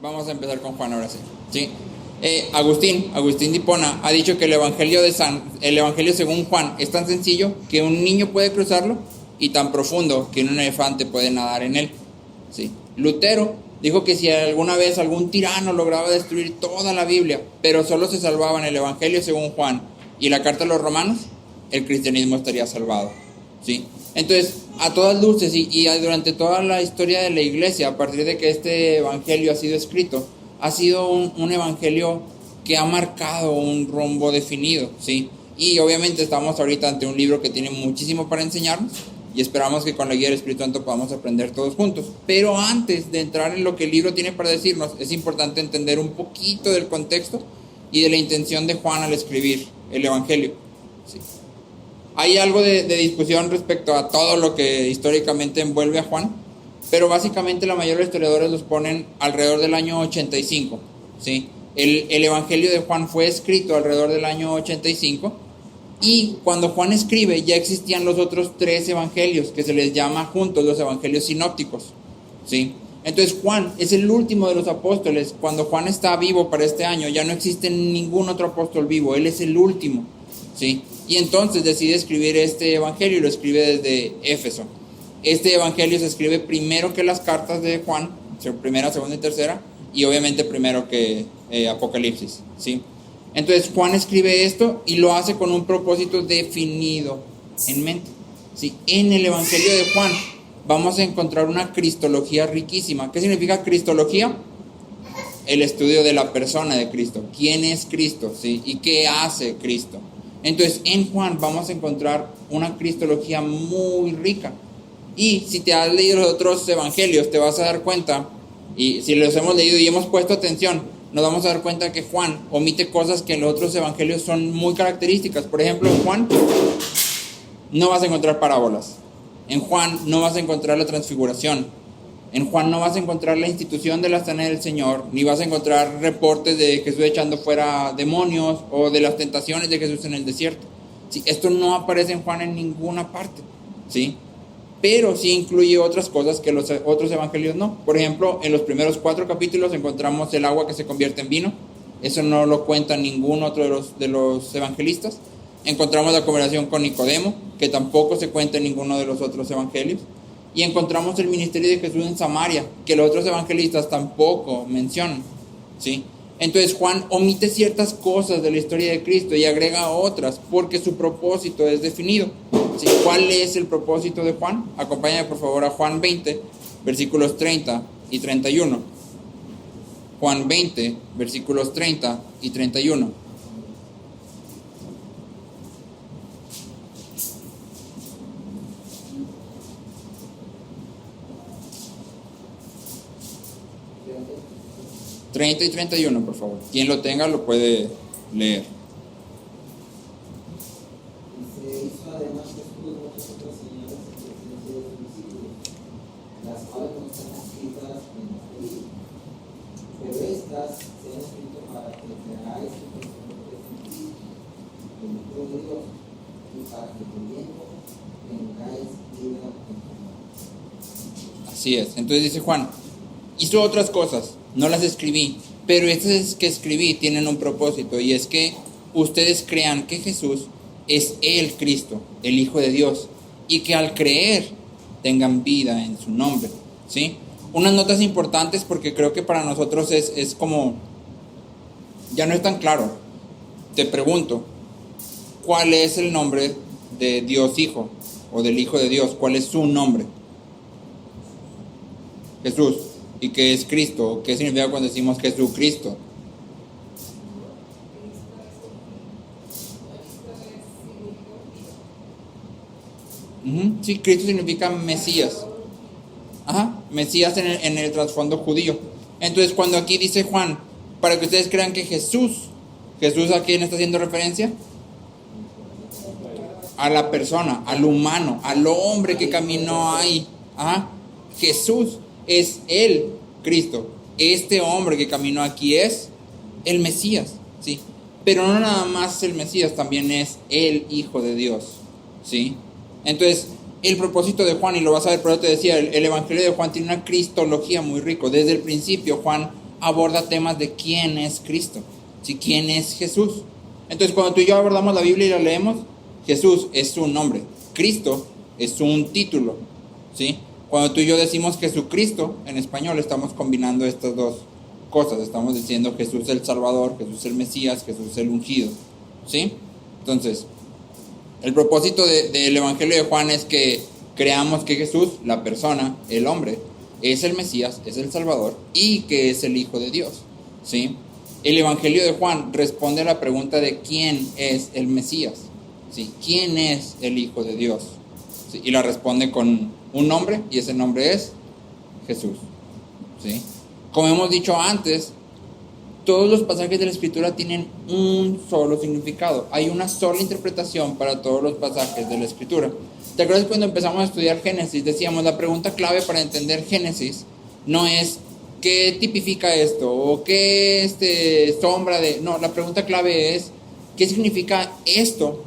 Vamos a empezar con Juan ahora sí. ¿Sí? Agustín de Hipona ha dicho que el evangelio según Juan es tan sencillo que un niño puede cruzarlo y tan profundo que un elefante puede nadar en él. ¿Sí? Lutero dijo que si alguna vez algún tirano lograba destruir toda la Biblia, pero solo se salvaba en el evangelio según Juan y la carta a los romanos, el cristianismo estaría salvado. ¿Sí? Entonces, a todas luces y durante toda la historia de la iglesia, a partir de que este evangelio ha sido escrito, ha sido un evangelio que ha marcado un rumbo definido, ¿sí? Y obviamente estamos ahorita ante un libro que tiene muchísimo para enseñarnos y esperamos que con la guía del Espíritu Santo podamos aprender todos juntos. Pero antes de entrar en lo que el libro tiene para decirnos, es importante entender un poquito del contexto y de la intención de Juan al escribir el evangelio, ¿sí? Hay algo de discusión respecto a todo lo que históricamente envuelve a Juan, pero básicamente la mayoría de los historiadores los ponen alrededor del año 85, ¿sí? El evangelio de Juan fue escrito alrededor del año 85 y cuando Juan escribe ya existían los otros 3 evangelios que se les llama juntos los evangelios sinópticos, ¿sí? Entonces Juan es el último de los apóstoles. Cuando Juan está vivo para este año ya no existe ningún otro apóstol vivo, él es el último, ¿sí? Y entonces decide escribir este evangelio y lo escribe desde Éfeso. Este evangelio se escribe primero que las cartas de Juan, primera, segunda y tercera, y obviamente primero que Apocalipsis, ¿sí? Entonces Juan escribe esto y lo hace con un propósito definido en mente, ¿sí? En el evangelio de Juan vamos a encontrar una cristología riquísima. ¿Qué significa cristología? El estudio de la persona de Cristo. ¿Quién es Cristo? ¿Sí? ¿Y qué hace Cristo? Entonces en Juan vamos a encontrar una cristología muy rica. Y si te has leído los otros evangelios te vas a dar cuenta, y si los hemos leído y hemos puesto atención, nos vamos a dar cuenta que Juan omite cosas que en los otros evangelios son muy características. Por ejemplo, en Juan no vas a encontrar parábolas. En Juan no vas a encontrar la transfiguración. En Juan no vas a encontrar la institución de la cena del Señor, ni vas a encontrar reportes de Jesús echando fuera demonios o de las tentaciones de Jesús en el desierto. ¿Sí? Esto no aparece en Juan en ninguna parte, ¿sí? Pero sí incluye otras cosas que los otros evangelios no. Por ejemplo, en los primeros 4 capítulos encontramos el agua que se convierte en vino. Eso no lo cuenta ningún otro de los evangelistas. Encontramos la conversación con Nicodemo, que tampoco se cuenta en ninguno de los otros evangelios. Y encontramos el ministerio de Jesús en Samaria, que los otros evangelistas tampoco mencionan, ¿sí? Entonces Juan omite ciertas cosas de la historia de Cristo y agrega otras porque su propósito es definido, ¿sí? ¿Cuál es el propósito de Juan? Acompáñame por favor a Juan 20, versículos 30 y 31. Juan 20, versículos 30 y 31. ...30 y 31, por favor. Quien lo tenga lo puede leer. Se hizo además Jesús muchas otras señales en presencia de sus discípulos, las cuales no están escritas en este libro. Pero estas se han escrito para que creáis en Jesucristo, el Hijo de Dios, y para que creyendo tengáis vida en su nombre. Así es. Entonces dice Juan, hizo otras cosas, no las escribí, pero estas que escribí tienen un propósito, y es que ustedes crean que Jesús es el Cristo, el Hijo de Dios, y que al creer tengan vida en su nombre, ¿sí? Unas notas importantes porque creo que para nosotros es como, ya no es tan claro. Te pregunto, ¿cuál es el nombre de Dios Hijo o del Hijo de Dios? ¿Cuál es su nombre? Jesús. ¿Y qué es Cristo? ¿Qué significa cuando decimos Jesucristo? Sí, Cristo significa Mesías. Mesías en el trasfondo judío. Entonces cuando aquí dice Juan, para que ustedes crean que Jesús, ¿a quién está haciendo referencia? A la persona, al humano, al hombre que caminó ahí. Jesús es el Cristo. Este hombre que caminó aquí es el Mesías, ¿sí? Pero no nada más el Mesías, también es el Hijo de Dios, ¿sí? Entonces, el propósito de Juan, y lo vas a ver, pero te decía, el Evangelio de Juan tiene una cristología muy rico. Desde el principio Juan aborda temas de quién es Cristo, ¿sí? ¿Quién es Jesús? Entonces, cuando tú y yo abordamos la Biblia y la leemos, Jesús es un nombre, Cristo es un título, ¿sí? Cuando tú y yo decimos Jesucristo, en español estamos combinando estas dos cosas. Estamos diciendo Jesús el Salvador, Jesús el Mesías, Jesús el ungido, ¿sí? Entonces, el propósito del Evangelio de Juan es que creamos que Jesús, la persona, el hombre, es el Mesías, es el Salvador y que es el Hijo de Dios, ¿sí? El Evangelio de Juan responde a la pregunta de quién es el Mesías, ¿sí? ¿Quién es el Hijo de Dios? ¿Sí? Y la responde con un nombre, y ese nombre es Jesús, ¿sí? Como hemos dicho antes, todos los pasajes de la Escritura tienen un solo significado. Hay una sola interpretación para todos los pasajes de la Escritura. ¿Te acuerdas cuando empezamos a estudiar Génesis? Decíamos, la pregunta clave para entender Génesis no es ¿qué tipifica esto? O ¿qué sombra de...? No, la pregunta clave es ¿qué significa esto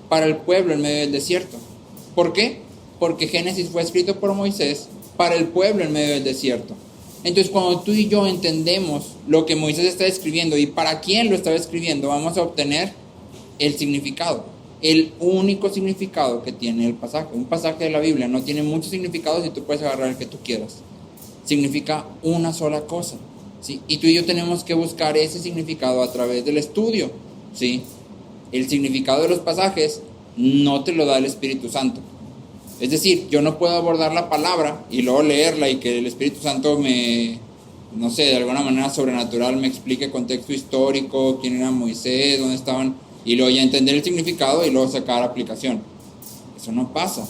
para el pueblo en medio del desierto? ¿Por qué? Porque Génesis fue escrito por Moisés para el pueblo en medio del desierto. Entonces, cuando tú y yo entendemos lo que Moisés está escribiendo y para quién lo estaba escribiendo, vamos a obtener el significado, el único significado que tiene el pasaje. Un pasaje de la Biblia no tiene muchos significados y tú puedes agarrar el que tú quieras. Significa una sola cosa, ¿sí? Y tú y yo tenemos que buscar ese significado a través del estudio, ¿sí? El significado de los pasajes no te lo da el Espíritu Santo. Es decir, yo no puedo abordar la palabra y luego leerla y que el Espíritu Santo no sé, de alguna manera sobrenatural me explique contexto histórico, quién era Moisés, dónde estaban, y luego ya entender el significado y luego sacar aplicación. Eso no pasa,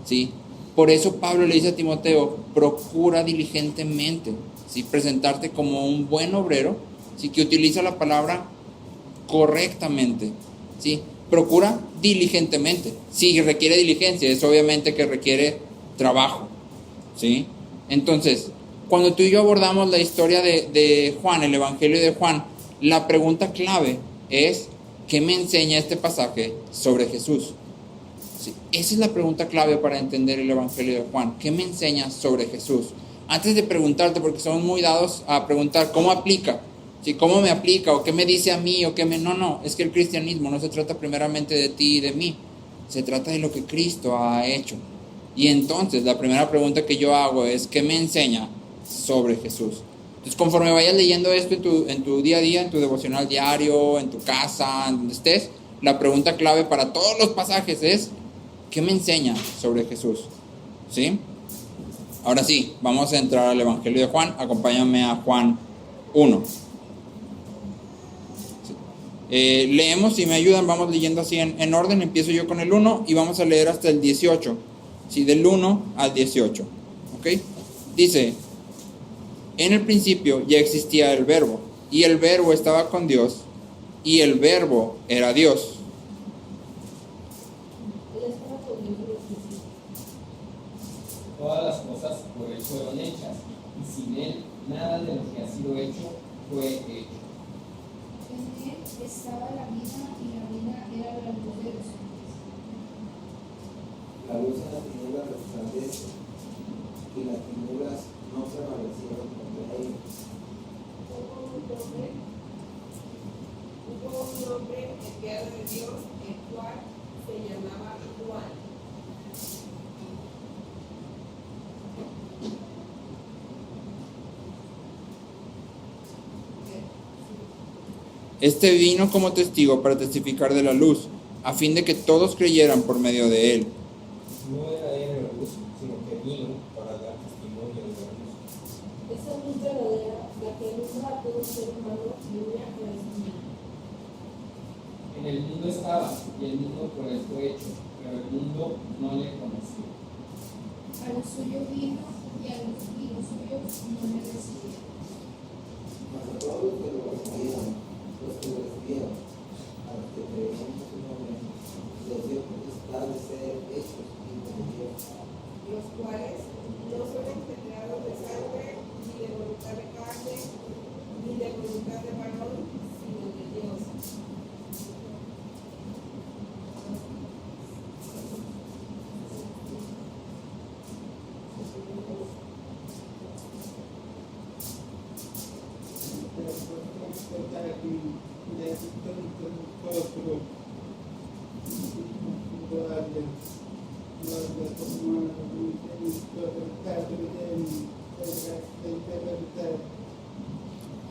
¿sí? Por eso Pablo le dice a Timoteo, procura diligentemente, ¿sí? Presentarte como un buen obrero, ¿sí? Que utiliza la palabra correctamente, ¿sí? Procura diligentemente. Si requiere diligencia, es obviamente que requiere trabajo, ¿sí? Entonces, cuando tú y yo abordamos la historia de Juan, el Evangelio de Juan, la pregunta clave es ¿qué me enseña este pasaje sobre Jesús? ¿Sí? Esa es la pregunta clave para entender el Evangelio de Juan. ¿Qué me enseña sobre Jesús? Antes de preguntarte, porque somos muy dados a preguntar ¿cómo aplica? ¿Sí? ¿Cómo me aplica? ¿O qué me dice a mí? ¿O qué me...? No, es que el cristianismo no se trata primeramente de ti y de mí. Se trata de lo que Cristo ha hecho. Y entonces la primera pregunta que yo hago es ¿qué me enseña sobre Jesús? Entonces, conforme vayas leyendo esto en tu día a día, en tu devocional diario, en tu casa, en donde estés, la pregunta clave para todos los pasajes es ¿qué me enseña sobre Jesús? ¿Sí? Ahora sí, vamos a entrar al Evangelio de Juan. Acompáñame a Juan 1. Leemos, si me ayudan, vamos leyendo así en orden. Empiezo yo con el 1 y vamos a leer hasta el 18, ¿sí? Del 1 al 18, ¿ok? Dice: en el principio ya existía el Verbo, y el Verbo estaba con Dios, y el Verbo era Dios. Todas las cosas por él fueron hechas, y sin él nada de lo que ha sido hecho fue hecho. En él estaba la vida, y la vida era la luz de los hombres. La luz en las tinieblas resplandece, y las tinieblas no prevalecieron contra ella. Hubo un hombre enviado de Dios, el cual se llamaba Juan. Este vino como testigo para testificar de la luz, a fin de que todos creyeran por medio de él. No era él la luz, sino que vino para dar testimonio de la luz. Esa luz verdadera, la que alumbra a todo ser humano, brilla en el mundo. En el mundo estaba, y el mundo por él fue hecho, pero el mundo no le conoció. A lo suyo vino, y los suyos no le recibieron. Mas a todos los que lo recibieron, a los que creyeron en su nombre, les dio potestad de ser hechos hijos de Dios. Los cuales no son engendrados de sangre, ni de voluntad de carne, ni de voluntad de varón, sino de Dios.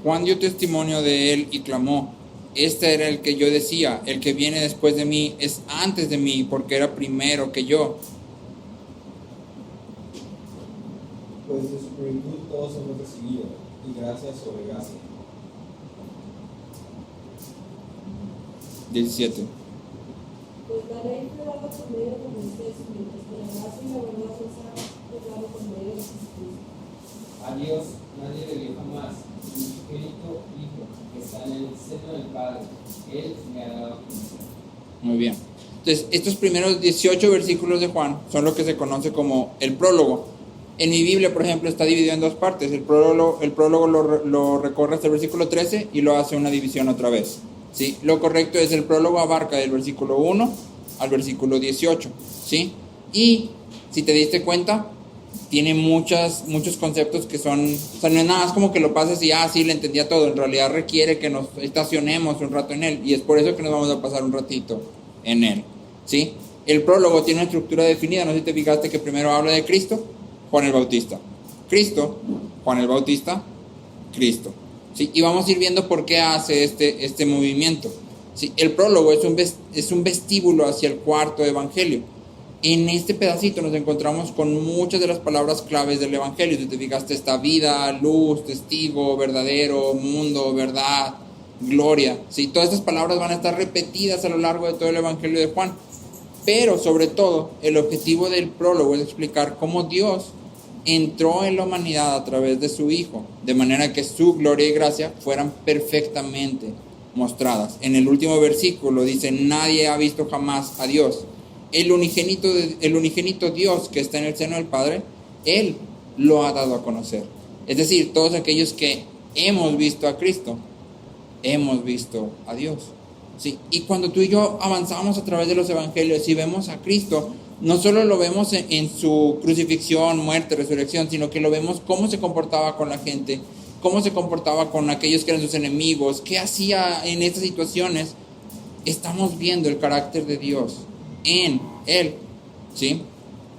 Juan dio testimonio de él y clamó: este era el que yo decía, el que viene después de mí es antes de mí, porque era primero que yo. Pues de su plenitud todos hemos recibido, y gracia sobre gracia. 17. Pues la ley fue dada por medio de Moisés, mientras que la gracia y la verdad fue dada por medio de Jesucristo. A Dios nadie le vio jamás, su unigénito Hijo, que está en el seno del Padre, Él me ha dado a conocer. Muy bien. Entonces, estos primeros 18 versículos de Juan son lo que se conoce como el prólogo. En mi Biblia, por ejemplo, está dividido en dos partes. El prólogo lo recorre hasta el versículo 13 y lo hace una división otra vez. ¿Sí? Lo correcto es el prólogo abarca del versículo 1 al versículo 18. ¿Sí? Y, si te diste cuenta, tiene muchos conceptos que son... O sea, no es nada más como que lo pases y, sí, le entendía todo. En realidad requiere que nos estacionemos un rato en él. Y es por eso que nos vamos a pasar un ratito en él. ¿Sí? El prólogo tiene una estructura definida. No sé si te fijaste que primero habla de Cristo, Juan el Bautista. Cristo, Juan el Bautista, Cristo. ¿Sí? Y vamos a ir viendo por qué hace este movimiento. ¿Sí? El prólogo es un vestíbulo hacia el cuarto evangelio. En este pedacito nos encontramos con muchas de las palabras claves del evangelio. Si te fijaste, está vida, luz, testigo, verdadero, mundo, verdad, gloria. ¿Sí? Todas estas palabras van a estar repetidas a lo largo de todo el evangelio de Juan. Pero sobre todo, el objetivo del prólogo es explicar cómo Dios entró en la humanidad a través de su Hijo, de manera que su gloria y gracia fueran perfectamente mostradas. En el último versículo dice: nadie ha visto jamás a Dios. El unigénito Dios que está en el seno del Padre, Él lo ha dado a conocer. Es decir, todos aquellos que hemos visto a Cristo, hemos visto a Dios. ¿Sí? Y cuando tú y yo avanzamos a través de los evangelios y vemos a Cristo, no solo lo vemos en su crucifixión, muerte, resurrección, sino que lo vemos cómo se comportaba con la gente, cómo se comportaba con aquellos que eran sus enemigos, qué hacía en estas situaciones. Estamos viendo el carácter de Dios en Él. ¿Sí?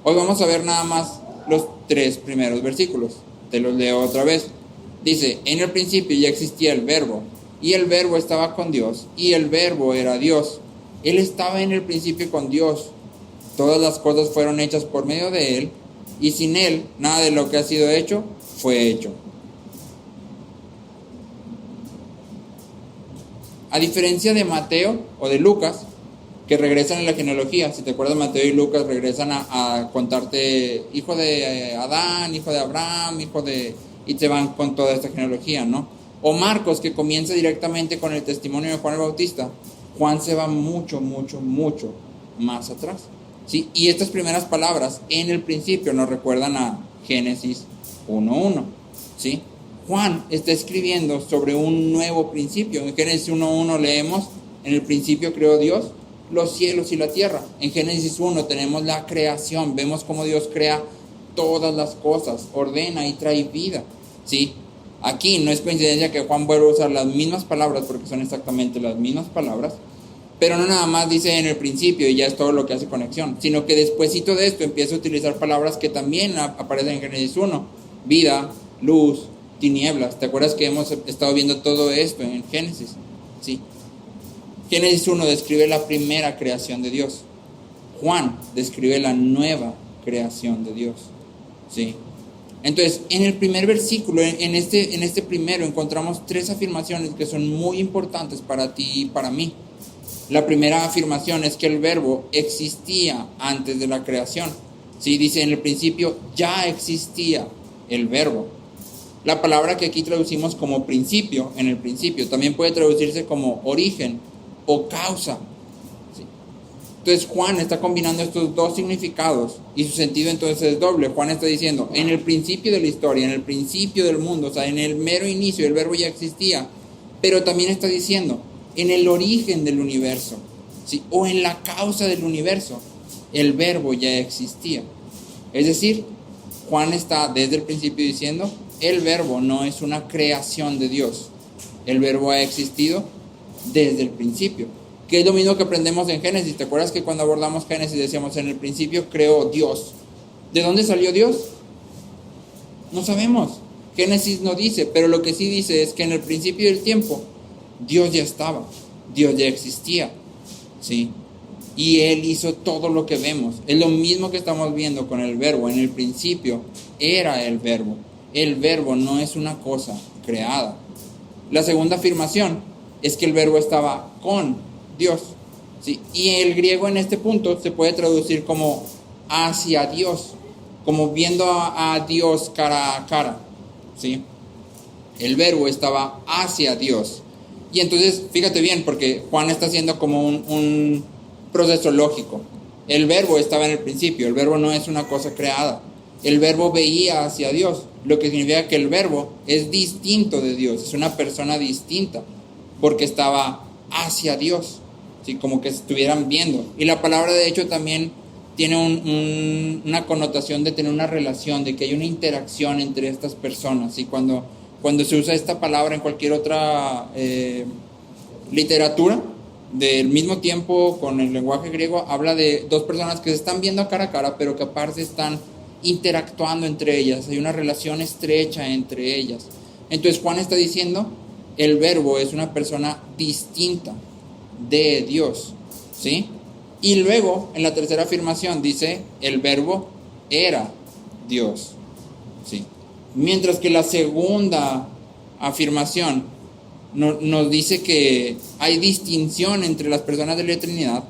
Hoy vamos a ver nada más los 3 primeros versículos. Te los leo otra vez. Dice: en el principio ya existía el Verbo, y el Verbo estaba con Dios, y el Verbo era Dios. Él estaba en el principio con Dios. Todas las cosas fueron hechas por medio de Él, y sin Él nada de lo que ha sido hecho fue hecho. A diferencia de Mateo o de Lucas, que regresan en la genealogía, si te acuerdas, Mateo y Lucas regresan a contarte hijo de Adán, hijo de Abraham, y te van con toda esta genealogía, ¿no? O Marcos, que comienza directamente con el testimonio de Juan el Bautista. Juan se va mucho más atrás. ¿Sí? Y estas primeras palabras en el principio nos recuerdan a Génesis 1:1. ¿Sí? Juan está escribiendo sobre un nuevo principio. En Génesis 1:1 leemos: en el principio creó Dios los cielos y la tierra. En Génesis 1 tenemos la creación. Vemos cómo Dios crea todas las cosas, ordena y trae vida. ¿Sí? Aquí no es coincidencia que Juan vuelva a usar las mismas palabras, porque son exactamente las mismas palabras. Pero no nada más dice en el principio y ya es todo lo que hace conexión, sino que despuesito de esto empieza a utilizar palabras que también aparecen en Génesis 1. Vida, luz, tinieblas. ¿Te acuerdas que hemos estado viendo todo esto en Génesis? Sí. Génesis 1 describe la primera creación de Dios. Juan describe la nueva creación de Dios. Sí. Entonces, en el primer versículo, en este primero, encontramos 3 afirmaciones que son muy importantes para ti y para mí. La primera afirmación es que el Verbo existía antes de la creación. ¿Sí? Dice: en el principio ya existía el Verbo. La palabra que aquí traducimos como principio, en el principio, también puede traducirse como origen o causa. ¿Sí? Entonces Juan está combinando estos dos significados y su sentido entonces es doble. Juan está diciendo: en el principio de la historia, en el principio del mundo, o sea, en el mero inicio, el Verbo ya existía. Pero también está diciendo: en el origen del universo, ¿sí? O en la causa del universo, el Verbo ya existía. Es decir, Juan está desde el principio diciendo: el Verbo no es una creación de Dios. El verbo ha existido desde el principio, que es lo mismo que aprendemos en Génesis. ¿Te acuerdas que cuando abordamos Génesis decíamos en el principio creó Dios? ¿De dónde salió Dios? No sabemos. Génesis no dice, pero lo que sí dice es que en el principio del tiempo Dios ya estaba, Dios ya existía, ¿sí? Y Él hizo todo lo que vemos. Es lo mismo que estamos viendo con el verbo. En el principio era el verbo. El verbo no es una cosa creada. La segunda afirmación es que el verbo estaba con Dios, ¿sí? Y el griego en este punto se puede traducir como hacia Dios, como viendo a Dios cara a cara, ¿sí? El verbo estaba hacia Dios. Y entonces, fíjate bien, porque Juan está haciendo como un proceso lógico. El verbo estaba en el principio, el verbo no es una cosa creada. El verbo veía hacia Dios, lo que significa que el verbo es distinto de Dios, es una persona distinta, porque estaba hacia Dios, ¿sí? Como que estuvieran viendo. Y la palabra de hecho también tiene una connotación de tener una relación, de que hay una interacción entre estas personas. Y cuando se usa esta palabra en cualquier otra literatura del mismo tiempo con el lenguaje griego, habla de dos personas que se están viendo cara a cara, pero que aparte están interactuando entre ellas, hay una relación estrecha entre ellas. Entonces Juan está diciendo, el verbo es una persona distinta de Dios, ¿sí? Y luego, en la tercera afirmación, dice, el verbo era Dios, ¿sí? Mientras que la segunda afirmación nos dice que hay distinción entre las personas de la Trinidad,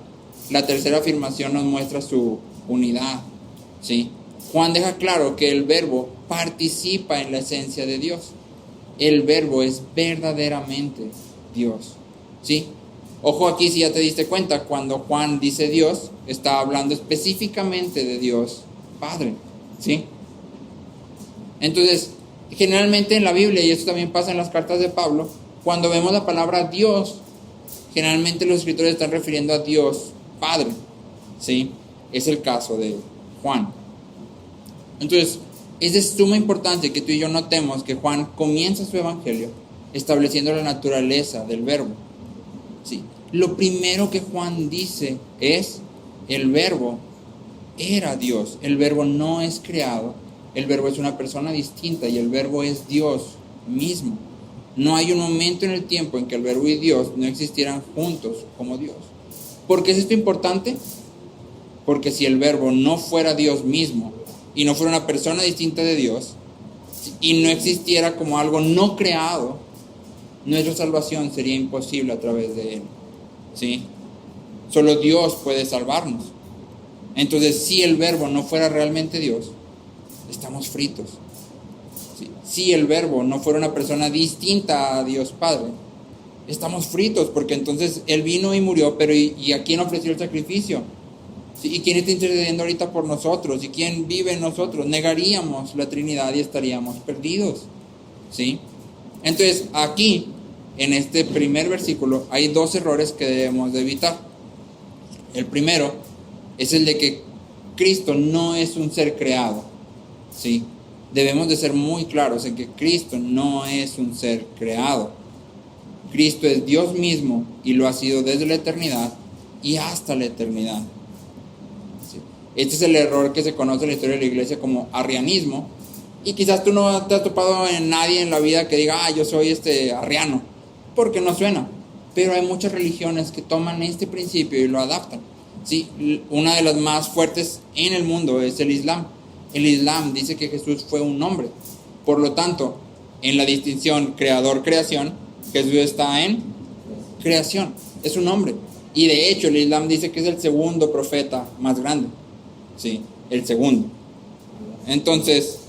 la tercera afirmación nos muestra su unidad, ¿sí? Juan deja claro que el verbo participa en la esencia de Dios. El verbo es verdaderamente Dios, ¿sí? Ojo aquí, si ya te diste cuenta, cuando Juan dice Dios, está hablando específicamente de Dios Padre, ¿sí? Entonces, generalmente en la Biblia, y esto también pasa en las cartas de Pablo, cuando vemos la palabra Dios, generalmente los escritores están refiriendo a Dios Padre, ¿sí? Es el caso de Juan. Entonces, es de suma importancia que tú y yo notemos que Juan comienza su evangelio estableciendo la naturaleza del verbo, ¿sí? Lo primero que Juan dice es, el verbo era Dios, el verbo no es creado, el verbo es una persona distinta y el verbo es Dios mismo. No hay un momento en el tiempo en que el verbo y Dios no existieran juntos como Dios. ¿Por qué es esto importante? Porque si el verbo no fuera Dios mismo y no fuera una persona distinta de Dios y no existiera como algo no creado, nuestra salvación sería imposible a través de Él, ¿sí? Solo Dios puede salvarnos. Entonces, si el verbo no fuera realmente Dios, estamos fritos, ¿sí? Si el verbo no fuera una persona distinta a Dios Padre, estamos fritos, porque entonces Él vino y murió, pero ¿y a quién ofreció el sacrificio? ¿Sí? ¿Y quién está intercediendo ahorita por nosotros? ¿Y quién vive en nosotros? Negaríamos la Trinidad y estaríamos perdidos, ¿sí? Entonces, aquí, en este primer versículo, hay dos errores que debemos de evitar. El primero es el de que Cristo no es un ser creado, ¿sí? Debemos de ser muy claros en que Cristo no es un ser creado. Cristo es Dios mismo y lo ha sido desde la eternidad y hasta la eternidad, ¿sí? Este es el error que se conoce en la historia de la iglesia como arrianismo, y quizás tú no te has topado en nadie en la vida que diga, yo soy arriano, porque no suena, pero hay muchas religiones que toman este principio y lo adaptan, ¿sí? Una de las más fuertes en el mundo es el Islam. El Islam dice que Jesús fue un hombre, por lo tanto, en la distinción creador-creación, Jesús está en creación, es un hombre, y de hecho el Islam dice que es el segundo profeta más grande, ¿sí? El segundo. Entonces,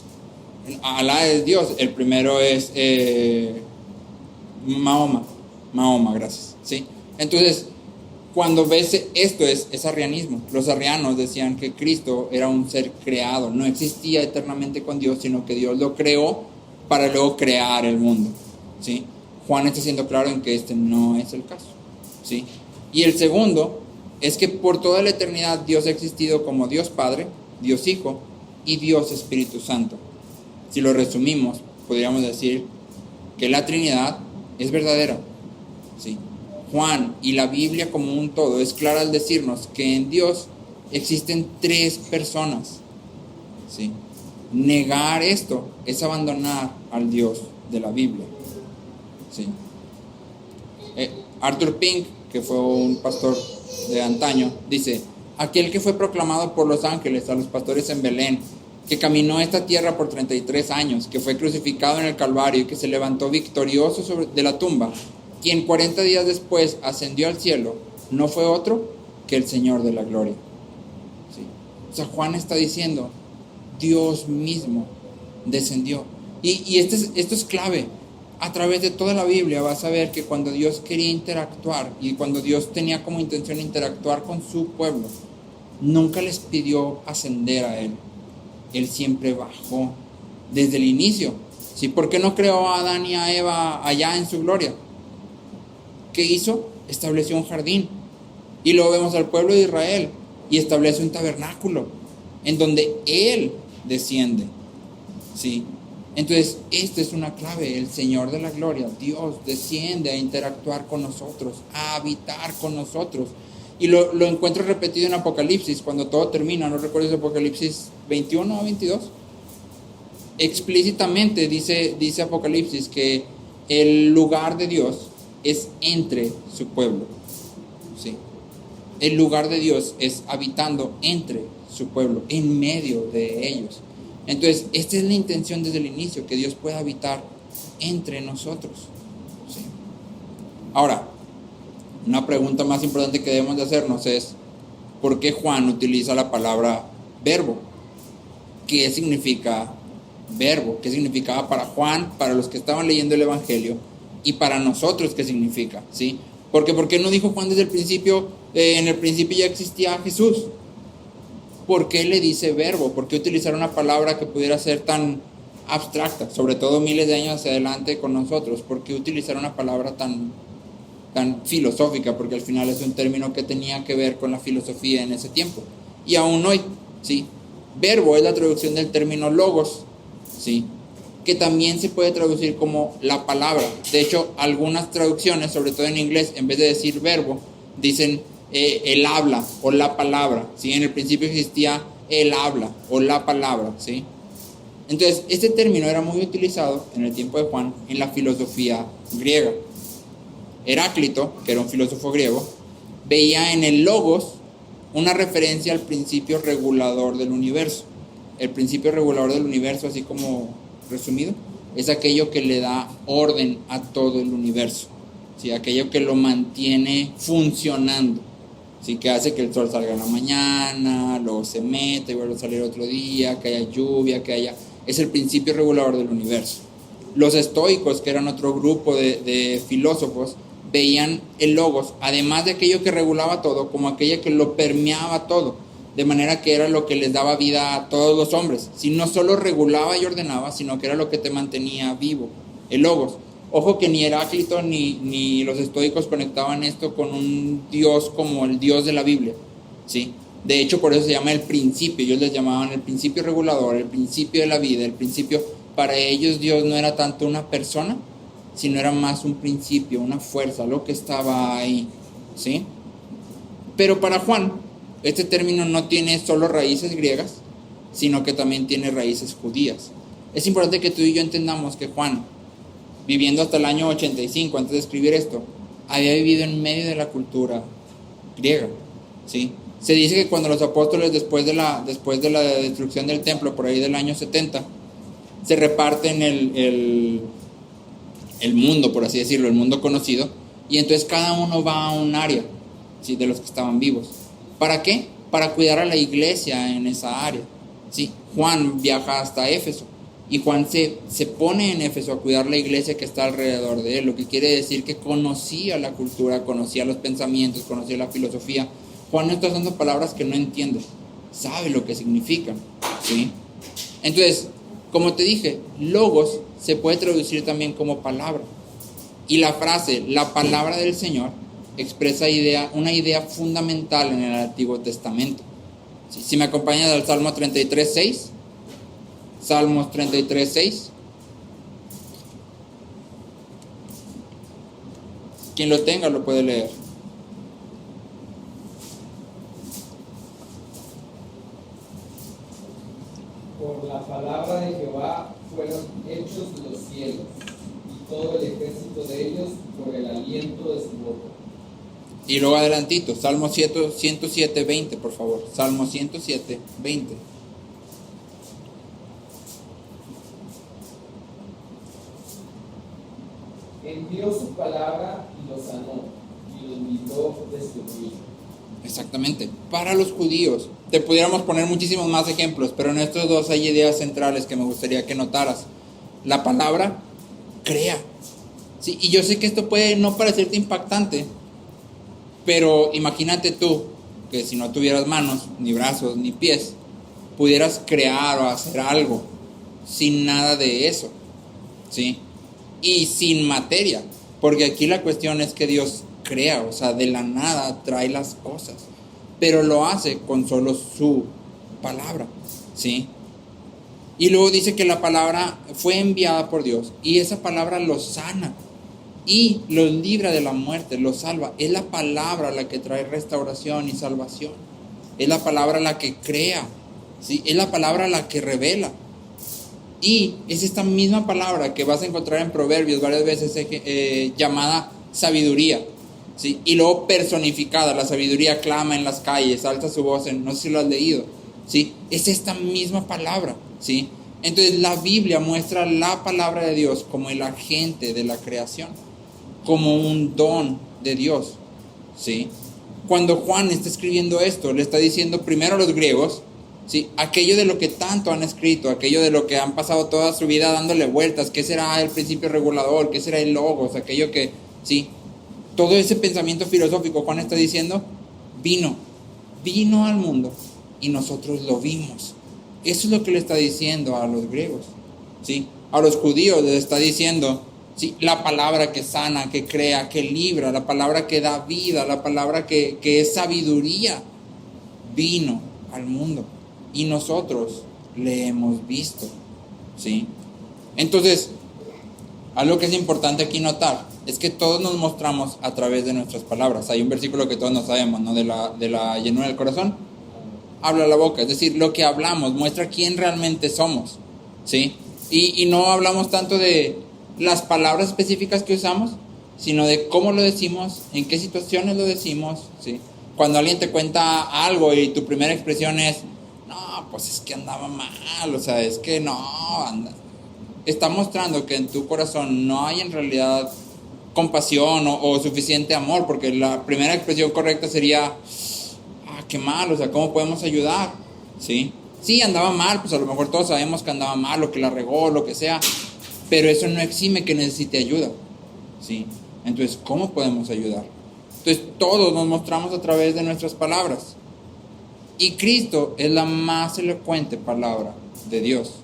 Alá es Dios, el primero es Mahoma, gracias, ¿sí? Entonces, cuando ves esto es arrianismo. Los arrianos decían que Cristo era un ser creado, no existía eternamente con Dios, sino que Dios lo creó para luego crear el mundo, ¿sí? Juan está siendo claro en que este no es el caso, ¿sí? Y el segundo es que por toda la eternidad Dios ha existido como Dios Padre, Dios Hijo y Dios Espíritu Santo. Si lo resumimos, podríamos decir que la Trinidad es verdadera. ¿Sí? Juan y la Biblia como un todo es clara al decirnos que en Dios existen 3 personas. ¿Sí? Negar esto es abandonar al Dios de la Biblia. ¿Sí? Arthur Pink, que fue un pastor de antaño, dice: aquel que fue proclamado por los ángeles a los pastores en Belén, que caminó esta tierra por 33 años, que fue crucificado en el Calvario y que se levantó victorioso de la tumba, quien 40 días después ascendió al cielo, no fue otro que el Señor de la gloria. ¿Sí? O sea, Juan está diciendo, Dios mismo descendió. Y esto es clave. A través de toda la Biblia vas a ver que cuando Dios quería interactuar y cuando Dios tenía como intención interactuar con su pueblo, nunca les pidió ascender a Él. Él siempre bajó desde el inicio. ¿Sí? ¿Por qué no creó a Adán y a Eva allá en su gloria? ¿Qué hizo? Estableció un jardín. Y luego vemos al pueblo de Israel y establece un tabernáculo en donde Él desciende. ¿Sí? Entonces, esta es una clave. El Señor de la gloria, Dios, desciende a interactuar con nosotros, a habitar con nosotros. Y lo encuentro repetido en Apocalipsis, cuando todo termina. ¿No recuerdas Apocalipsis 21 o 22? Explícitamente dice Apocalipsis que el lugar de Dios es entre su pueblo. ¿Sí? El lugar de Dios es habitando entre su pueblo, en medio de ellos. Entonces, esta es la intención desde el inicio, que Dios pueda habitar entre nosotros. ¿Sí? Ahora, una pregunta más importante que debemos de hacernos es, ¿por qué Juan utiliza la palabra verbo? ¿Qué significa verbo? ¿Qué significaba para Juan, para los que estaban leyendo el Evangelio, y para nosotros qué significa? ¿Sí? Porque ¿por qué no dijo Juan desde el principio, en el principio ya existía Jesús? ¿Por qué le dice verbo? ¿Por qué utilizar una palabra que pudiera ser tan abstracta, sobre todo miles de años hacia adelante con nosotros? ¿Por qué utilizar una palabra tan filosófica? Porque al final es un término que tenía que ver con la filosofía en ese tiempo. Y aún hoy, ¿sí? Verbo es la traducción del término logos, ¿sí? Que también se puede traducir como la palabra. De hecho, algunas traducciones, sobre todo en inglés, en vez de decir verbo, dicen el habla o la palabra, ¿sí? En el principio existía el habla o la palabra, ¿sí? Entonces, este término era muy utilizado en el tiempo de Juan en la filosofía griega. Heráclito, que era un filósofo griego, veía en el logos una referencia al principio regulador del universo. El principio regulador del universo, así como resumido, es aquello que le da orden a todo el universo, ¿sí? Aquello que lo mantiene funcionando, ¿sí? Que hace que el sol salga en la mañana, luego se mete y vuelve a salir otro día, que haya lluvia, es el principio regulador del universo. Los estoicos, que eran otro grupo de filósofos, veían el logos, además de aquello que regulaba todo, como aquello que lo permeaba todo, de manera que era lo que les daba vida a todos los hombres. Si no solo regulaba y ordenaba, sino que era lo que te mantenía vivo, el logos. Ojo que ni Heráclito ni los estoicos conectaban esto con un Dios como el Dios de la Biblia, ¿sí? De hecho, por eso se llama el principio. Ellos les llamaban el principio regulador, el principio de la vida, el principio. Para ellos Dios no era tanto una persona, sino era más un principio, una fuerza, lo que estaba ahí, ¿sí? Pero para Juan, este término no tiene solo raíces griegas, sino que también tiene raíces judías. Es importante que tú y yo entendamos que Juan, viviendo hasta el año 85, antes de escribir esto, había vivido en medio de la cultura griega, ¿sí? Se dice que cuando los apóstoles, después de la destrucción del templo, por ahí del año 70, se reparten el mundo, por así decirlo, el mundo conocido, y entonces cada uno va a un área, ¿sí? De los que estaban vivos. ¿Para qué? Para cuidar a la iglesia en esa área, ¿sí? Juan viaja hasta Éfeso, y Juan se pone en Éfeso a cuidar la iglesia que está alrededor de él, lo que quiere decir que conocía la cultura, conocía los pensamientos, conocía la filosofía. Juan no está usando palabras que no entiende, sabe lo que significan, ¿sí? Entonces, como te dije, logos se puede traducir también como palabra. Y la frase, la palabra del Señor, expresa una idea fundamental en el Antiguo Testamento. Si me acompañas al Salmo 33:6. Salmos 33:6. Quien lo tenga lo puede leer. Por la palabra de Jehová fueron hechos los cielos, y todo el ejército de ellos por el aliento de su boca. Y luego adelantito, Salmo 107, 20, por favor. Salmo 107, 20. Envió su palabra y los sanó, y los libró de su ruina. Exactamente. Para los judíos. Te pudiéramos poner muchísimos más ejemplos, pero en estos dos hay ideas centrales que me gustaría que notaras. La palabra crea. Sí, y yo sé que esto puede no parecerte impactante, pero imagínate tú que si no tuvieras manos, ni brazos, ni pies, pudieras crear o hacer algo sin nada de eso, ¿sí? Y sin materia, porque aquí la cuestión es que Dios crea, o sea, de la nada trae las cosas, pero lo hace con solo su palabra, ¿sí? Y luego dice que la palabra fue enviada por Dios y esa palabra los sana y los libra de la muerte, los salva. Es la palabra la que trae restauración y salvación. Es la palabra la que crea, ¿sí? Es la palabra la que revela. Y es esta misma palabra que vas a encontrar en Proverbios varias veces llamada sabiduría, ¿sí? Y luego personificada. La sabiduría clama en las calles, alza su voz, no sé si lo has leído, ¿sí? Es esta misma palabra, ¿sí? Entonces la Biblia muestra la palabra de Dios como el agente de la creación, como un don de Dios, ¿sí? Cuando Juan está escribiendo esto, le está diciendo primero a los griegos, ¿sí? Aquello de lo que tanto han escrito, aquello de lo que han pasado toda su vida dándole vueltas, ¿qué será el principio regulador? ¿Qué será el logos? Aquello que, ¿sí? Todo ese pensamiento filosófico, Juan está diciendo, vino al mundo y nosotros lo vimos. Eso es lo que le está diciendo a los griegos, ¿sí? A los judíos les está diciendo, ¿sí? La palabra que sana, que crea, que libra, la palabra que da vida, la palabra que es sabiduría, vino al mundo y nosotros le hemos visto, ¿sí? Entonces, algo que es importante aquí notar es que todos nos mostramos a través de nuestras palabras. Hay un versículo que todos nos sabemos, ¿no? De la llenura del corazón habla la boca, es decir, lo que hablamos muestra quién realmente somos, ¿sí? Y no hablamos tanto de las palabras específicas que usamos, sino de cómo lo decimos, en qué situaciones lo decimos, ¿sí? Cuando alguien te cuenta algo y tu primera expresión es, no, pues es que andaba mal, o sea, es que no, está mostrando que en tu corazón no hay en realidad compasión o suficiente amor, porque la primera expresión correcta sería, qué mal, o sea, ¿cómo podemos ayudar? ¿Sí? Sí, andaba mal, pues a lo mejor todos sabemos que andaba mal, o que la regó, lo que sea, pero eso no exime que necesite ayuda, ¿sí? Entonces, ¿cómo podemos ayudar? Entonces, todos nos mostramos a través de nuestras palabras, y Cristo es la más elocuente palabra de Dios,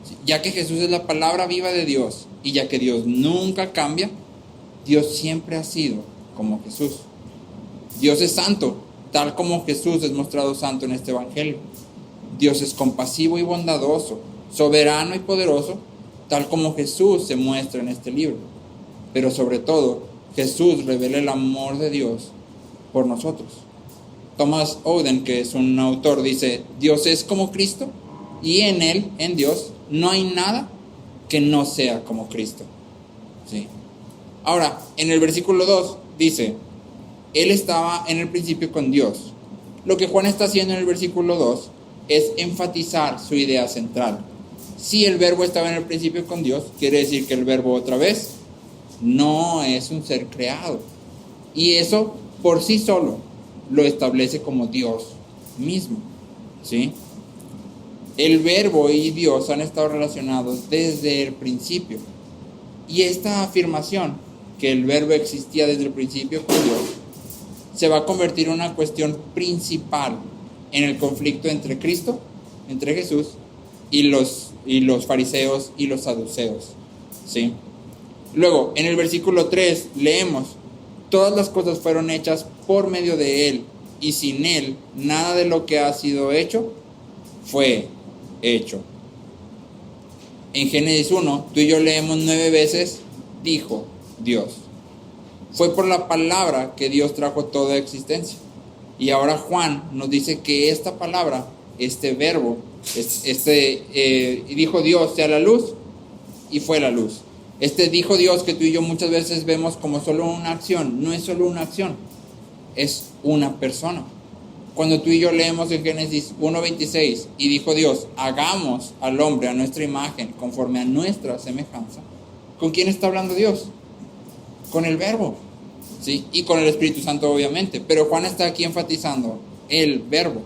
¿sí? Ya que Jesús es la palabra viva de Dios, y ya que Dios nunca cambia, Dios siempre ha sido como Jesús. Dios es santo, tal como Jesús es mostrado santo en este evangelio. Dios es compasivo y bondadoso, soberano y poderoso, tal como Jesús se muestra en este libro. Pero sobre todo, Jesús revela el amor de Dios por nosotros. Thomas Oden, que es un autor, dice, Dios es como Cristo y en Él, en Dios, no hay nada que no sea como Cristo, ¿sí? Ahora, en el versículo 2 dice, Él estaba en el principio con Dios. Lo que Juan está haciendo en el versículo 2 es enfatizar su idea central. Si el verbo estaba en el principio con Dios, quiere decir que el verbo otra vez no es un ser creado. Y eso por sí solo lo establece como Dios mismo, ¿sí? El verbo y Dios han estado relacionados desde el principio. Y esta afirmación, que el verbo existía desde el principio con Dios, se va a convertir en una cuestión principal en el conflicto entre Cristo, entre Jesús y los fariseos y los saduceos, ¿sí? Luego, en el versículo 3 leemos, todas las cosas fueron hechas por medio de Él, y sin Él nada de lo que ha sido hecho fue hecho. En Génesis 1, tú y yo leemos 9 veces, dijo Dios, Fue por la palabra que Dios trajo toda existencia. Y ahora Juan nos dice que esta palabra, este verbo, dijo Dios, sea la luz, y fue la luz. Dijo Dios que tú y yo muchas veces vemos como solo una acción. No es solo una acción, es una persona. Cuando tú y yo leemos en Génesis 1:26 y dijo Dios, hagamos al hombre a nuestra imagen, conforme a nuestra semejanza, ¿con quién está hablando Dios? Con el verbo, ¿sí? Y con el Espíritu Santo obviamente, pero Juan está aquí enfatizando el verbo.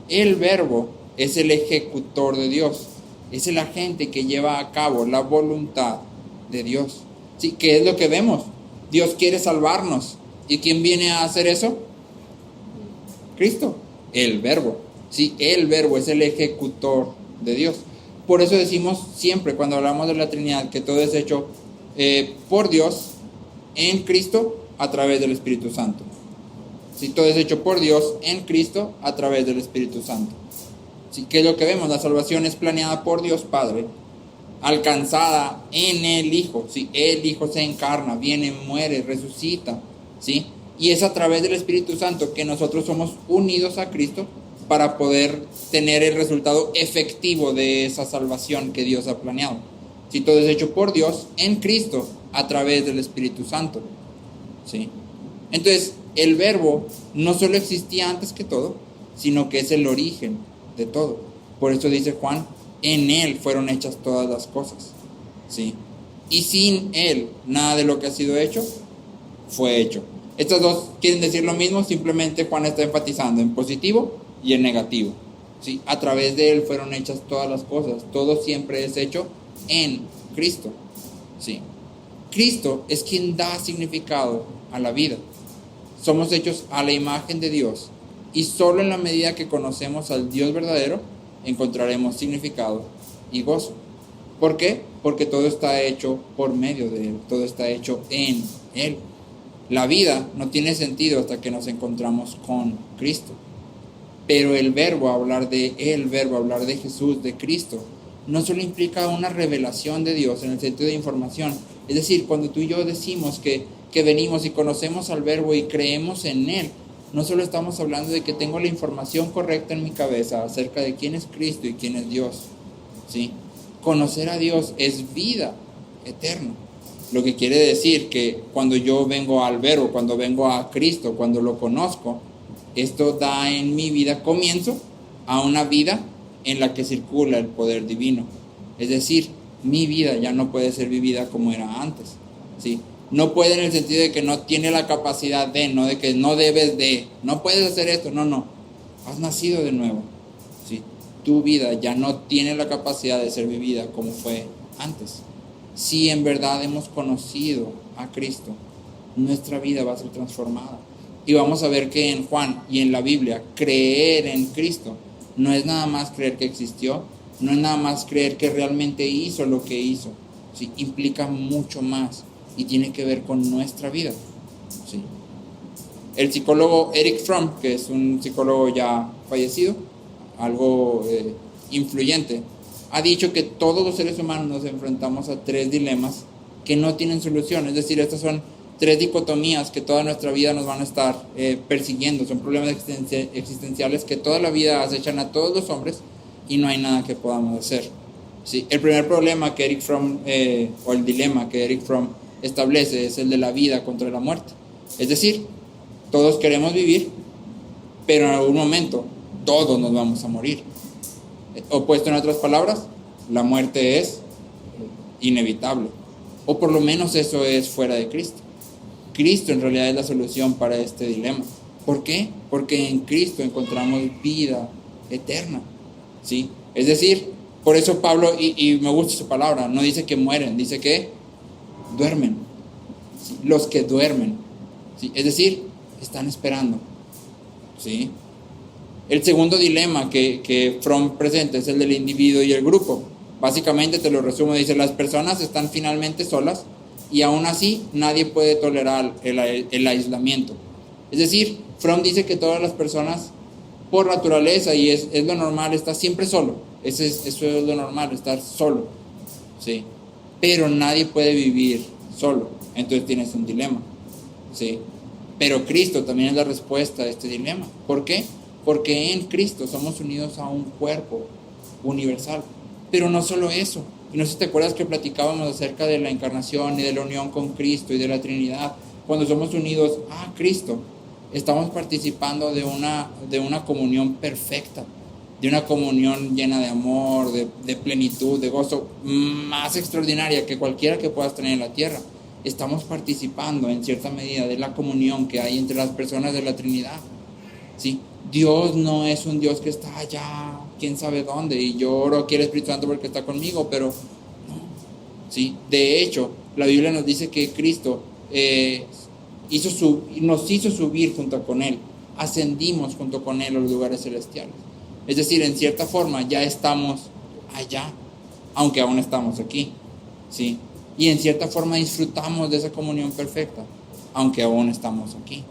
El verbo es el ejecutor de Dios, es el agente que lleva a cabo la voluntad de Dios. ¿Sí? ¿Qué es lo que vemos? Dios quiere salvarnos. ¿Y quién viene a hacer eso? Cristo, el verbo. Sí, el verbo es el ejecutor de Dios. Por eso decimos siempre cuando hablamos de la Trinidad que todo es hecho por Dios en Cristo a través del Espíritu Santo. Sí, todo es hecho por Dios en Cristo a través del Espíritu Santo. Sí, ¿qué es lo que vemos? La salvación es planeada por Dios Padre, alcanzada en el Hijo. ¿Sí? El Hijo se encarna, viene, muere, resucita. ¿Sí? Y es a través del Espíritu Santo que nosotros somos unidos a Cristo para poder tener el resultado efectivo de esa salvación que Dios ha planeado. ¿Sí? Todo es hecho por Dios en Cristo a través del Espíritu Santo. ¿Sí? Entonces, el verbo no solo existía antes que todo, sino que es el origen de todo. Por eso dice Juan, en Él fueron hechas todas las cosas. ¿Sí? Y sin Él, nada de lo que ha sido hecho, fue hecho. Estas dos quieren decir lo mismo, simplemente Juan está enfatizando en positivo y en negativo. ¿Sí? A través de Él fueron hechas todas las cosas. Todo siempre es hecho en Cristo. ¿Sí? Cristo es quien da significado a la vida. Somos hechos a la imagen de Dios y solo en la medida que conocemos al Dios verdadero encontraremos significado y gozo. ¿Por qué? Porque todo está hecho por medio de Él, todo está hecho en Él. La vida no tiene sentido hasta que nos encontramos con Cristo. Pero el verbo hablar de Él, verbo hablar de Jesús, de Cristo, no solo implica una revelación de Dios en el sentido de información. Es decir, cuando tú y yo decimos que venimos y conocemos al verbo y creemos en Él, no solo estamos hablando de que tengo la información correcta en mi cabeza acerca de quién es Cristo y quién es Dios. ¿Sí? Conocer a Dios es vida eterna. Lo que quiere decir que cuando yo vengo al verbo, cuando vengo a Cristo, cuando lo conozco, esto da en mi vida comienzo a una vida en la que circula el poder divino. Es decir, mi vida ya no puede ser vivida como era antes. ¿Sí? No puede en el sentido de que no tiene la capacidad de, no de que no debes de, no puedes hacer esto, no. Has nacido de nuevo. ¿Sí? Tu vida ya no tiene la capacidad de ser vivida como fue antes. Si en verdad hemos conocido a Cristo, nuestra vida va a ser transformada. Y vamos a ver que en Juan y en la Biblia, creer en Cristo no es nada más creer que existió, no es nada más creer que realmente hizo lo que hizo. ¿Sí? Implica mucho más y tiene que ver con nuestra vida. ¿Sí? El psicólogo Erich Fromm, que es un psicólogo ya fallecido, algo influyente, ha dicho que todos los seres humanos nos enfrentamos a 3 dilemas que no tienen solución. Es decir, estas son 3 dicotomías que toda nuestra vida nos van a estar persiguiendo. Son problemas existenciales que toda la vida acechan a todos los hombres y no hay nada que podamos hacer. ¿Sí? El primer problema que Erich Fromm, o el dilema que Erich Fromm establece, es el de la vida contra la muerte. Es decir, todos queremos vivir, pero en algún momento todos nos vamos a morir. O puesto en otras palabras, la muerte es inevitable, o por lo menos eso es fuera de Cristo. Cristo en realidad es la solución para este dilema. ¿Por qué? Porque en Cristo encontramos vida eterna. ¿Sí? Es decir, por eso Pablo, y me gusta su palabra, no dice que mueren, dice que duermen. ¿Sí? Los que duermen. ¿Sí? Es decir, están esperando. ¿Sí? El segundo dilema que Fromm presenta es el del individuo y el grupo. Básicamente, te lo resumo, dice, las personas están finalmente solas y aún así nadie puede tolerar el aislamiento. Es decir, Fromm dice que todas las personas, por naturaleza, y es lo normal, está siempre solo. Eso es lo normal, estar solo. ¿Sí? Pero nadie puede vivir solo. Entonces tienes un dilema. ¿sí? Pero Cristo también es la respuesta a este dilema. ¿Por qué? Porque en Cristo somos unidos a un cuerpo universal. Pero no solo eso. Y no sé si te acuerdas que platicábamos acerca de la encarnación y de la unión con Cristo y de la Trinidad. Cuando somos unidos a Cristo, estamos participando de una comunión perfecta, de una comunión llena de amor, de plenitud, de gozo, más extraordinaria que cualquiera que puedas tener en la tierra. Estamos participando en cierta medida de la comunión que hay entre las personas de la Trinidad, ¿sí? Dios no es un Dios que está allá, quién sabe dónde, y yo oro aquí al Espíritu Santo porque está conmigo, pero no, ¿sí? De hecho, la Biblia nos dice que Cristo nos hizo subir junto con Él, ascendimos junto con Él a los lugares celestiales. Es decir, en cierta forma ya estamos allá, aunque aún estamos aquí, ¿sí? Y en cierta forma disfrutamos de esa comunión perfecta, aunque aún estamos aquí.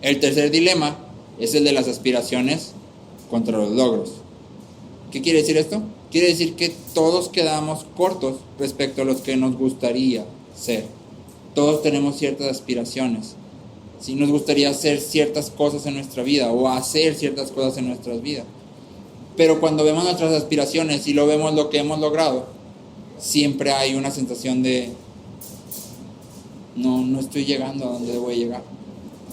El tercer dilema es el de las aspiraciones contra los logros. ¿Qué quiere decir esto? Quiere decir que todos quedamos cortos respecto a los que nos gustaría ser. Todos tenemos ciertas aspiraciones. Si nos gustaría hacer ciertas cosas en nuestra vida o hacer ciertas cosas en nuestras vidas. Pero cuando vemos nuestras aspiraciones y lo vemos lo que hemos logrado, siempre hay una sensación de no estoy llegando a donde debo llegar.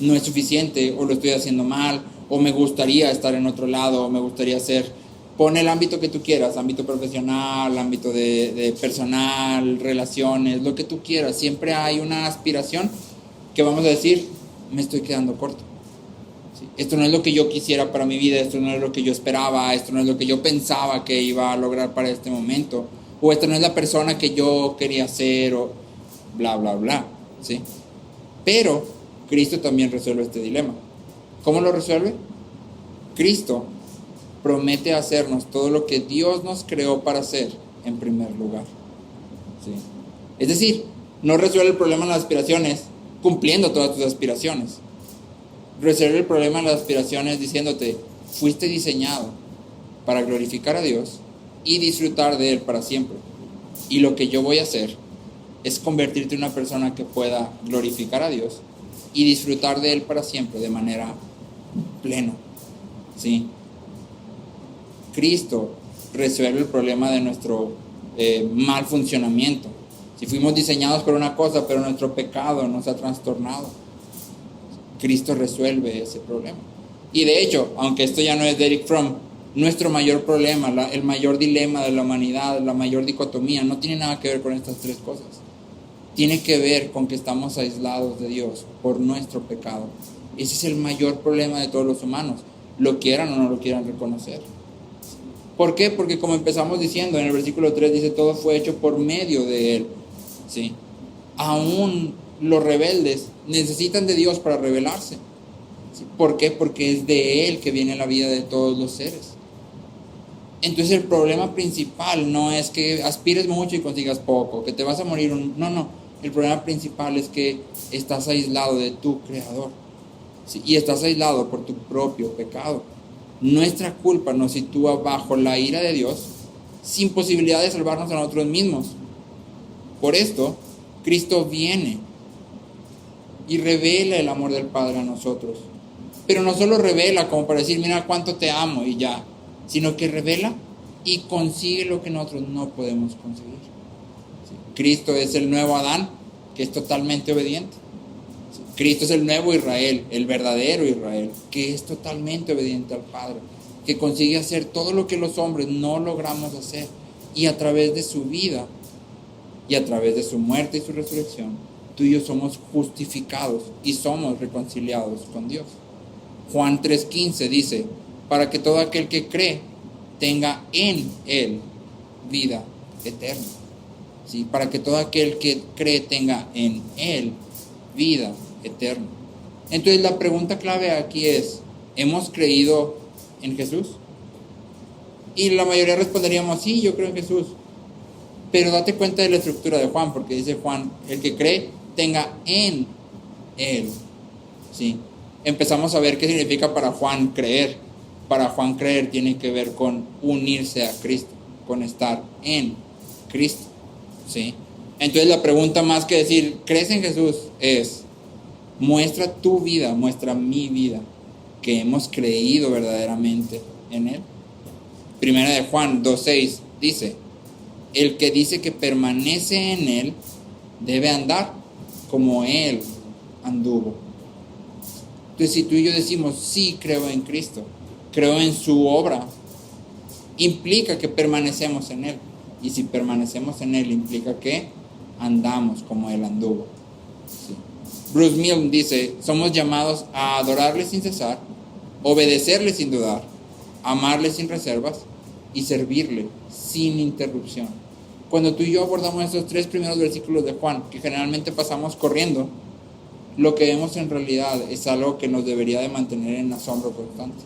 No es suficiente, o lo estoy haciendo mal, o me gustaría estar en otro lado, o me gustaría ser, pon el ámbito que tú quieras, ámbito profesional, ámbito de personal, relaciones, lo que tú quieras. Siempre hay una aspiración que vamos a decir, me estoy quedando corto. ¿Sí? Esto no es lo que yo quisiera para mi vida, esto no es lo que yo esperaba, esto no es lo que yo pensaba que iba a lograr para este momento, o esta no es la persona que yo quería ser, o bla, bla, bla. ¿Sí? Pero Cristo también resuelve este dilema. ¿Cómo lo resuelve? Cristo promete hacernos todo lo que Dios nos creó para hacer en primer lugar. ¿Sí? Es decir, no resuelve el problema de las aspiraciones cumpliendo todas tus aspiraciones. Resuelve el problema de las aspiraciones diciéndote, fuiste diseñado para glorificar a Dios y disfrutar de Él para siempre. Y lo que yo voy a hacer es convertirte en una persona que pueda glorificar a Dios y disfrutar de Él para siempre de manera plena. ¿Sí? Cristo resuelve el problema de nuestro mal funcionamiento. Si fuimos diseñados por una cosa, pero nuestro pecado nos ha trastornado, Cristo resuelve ese problema. Y de hecho, aunque esto ya no es de Eric Fromm, nuestro mayor problema, el mayor dilema de la humanidad, la mayor dicotomía, no tiene nada que ver con estas tres cosas. Tiene que ver con que estamos aislados de Dios por nuestro pecado. Ese es el mayor problema de todos los humanos, lo quieran o no lo quieran reconocer. ¿Por qué? Porque como empezamos diciendo, en el versículo 3 dice, todo fue hecho por medio de Él. ¿Sí? Aún los rebeldes necesitan de Dios para rebelarse. ¿Sí? ¿Por qué? Porque es de Él que viene la vida de todos los seres. Entonces el problema principal no es que aspires mucho y consigas poco, que te vas a morir. No. El problema principal es que estás aislado de tu Creador. ¿Sí? Y estás aislado por tu propio pecado. Nuestra culpa nos sitúa bajo la ira de Dios, sin posibilidad de salvarnos a nosotros mismos. Por esto, Cristo viene y revela el amor del Padre a nosotros. Pero no solo revela como para decir, mira cuánto te amo y ya, sino que revela y consigue lo que nosotros no podemos conseguir. ¿Sí? Cristo es el nuevo Adán, que es totalmente obediente. ¿Sí? Cristo es el nuevo Israel, el verdadero Israel, que es totalmente obediente al Padre, que consigue hacer todo lo que los hombres no logramos hacer. Y a través de su vida y a través de su muerte y su resurrección, tú y yo somos justificados y somos reconciliados con Dios. Juan 3:15 dice, para que todo aquel que cree tenga en Él vida eterna. ¿Sí? Para que todo aquel que cree tenga en Él vida eterna. Entonces la pregunta clave aquí es, ¿hemos creído en Jesús? Y la mayoría responderíamos, sí, yo creo en Jesús. Pero date cuenta de la estructura de Juan, porque dice Juan, el que cree tenga en Él. ¿Sí? Empezamos a ver qué significa para Juan creer. Para Juan creer tiene que ver con unirse a Cristo, con estar en Cristo. ¿Sí? Entonces la pregunta más que decir, ¿crees en Jesús? Es, muestra tu vida, muestra mi vida, que hemos creído verdaderamente en Él. Primera de Juan 2:6 dice, el que dice que permanece en Él debe andar como Él anduvo. Entonces si tú y yo decimos, sí, creo en Cristo, creo en su obra, implica que permanecemos en Él. Y si permanecemos en Él, implica que andamos como Él anduvo. Sí. Bruce Milne dice, somos llamados a adorarle sin cesar, obedecerle sin dudar, amarle sin reservas y servirle sin interrupción. Cuando tú y yo abordamos esos 3 primeros versículos de Juan, que generalmente pasamos corriendo, lo que vemos en realidad es algo que nos debería de mantener en asombro constante.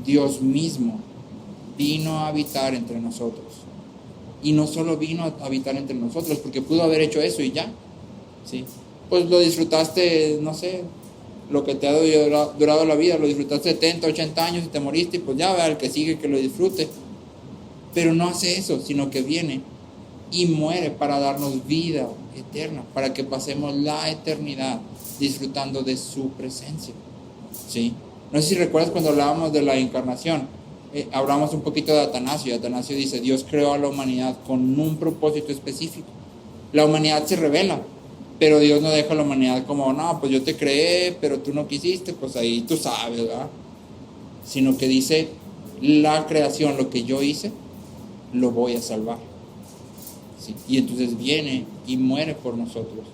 Dios mismo vino a habitar entre nosotros. Y no solo vino a habitar entre nosotros, porque pudo haber hecho eso y ya. ¿Sí? Pues lo disfrutaste, no sé, lo que te ha durado la vida, lo disfrutaste 70, 80 años y te moriste, y pues ya vea el que sigue que lo disfrute. Pero no hace eso, sino que viene y muere para darnos vida eterna, para que pasemos la eternidad disfrutando de su presencia. ¿Sí? No sé si recuerdas cuando hablábamos de la encarnación, hablamos un poquito de Atanasio. Atanasio dice, Dios creó a la humanidad con un propósito específico. La humanidad se rebela, pero Dios no deja a la humanidad como, no, pues yo te creé, pero tú no quisiste, pues ahí tú sabes, ¿verdad? Sino que dice, la creación, lo que yo hice, lo voy a salvar. ¿Sí? Y entonces viene y muere por nosotros,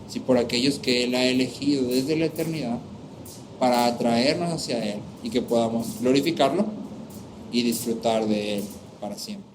¿sí? Por aquellos que Él ha elegido desde la eternidad para atraernos hacia Él y que podamos glorificarlo y disfrutar de Él para siempre.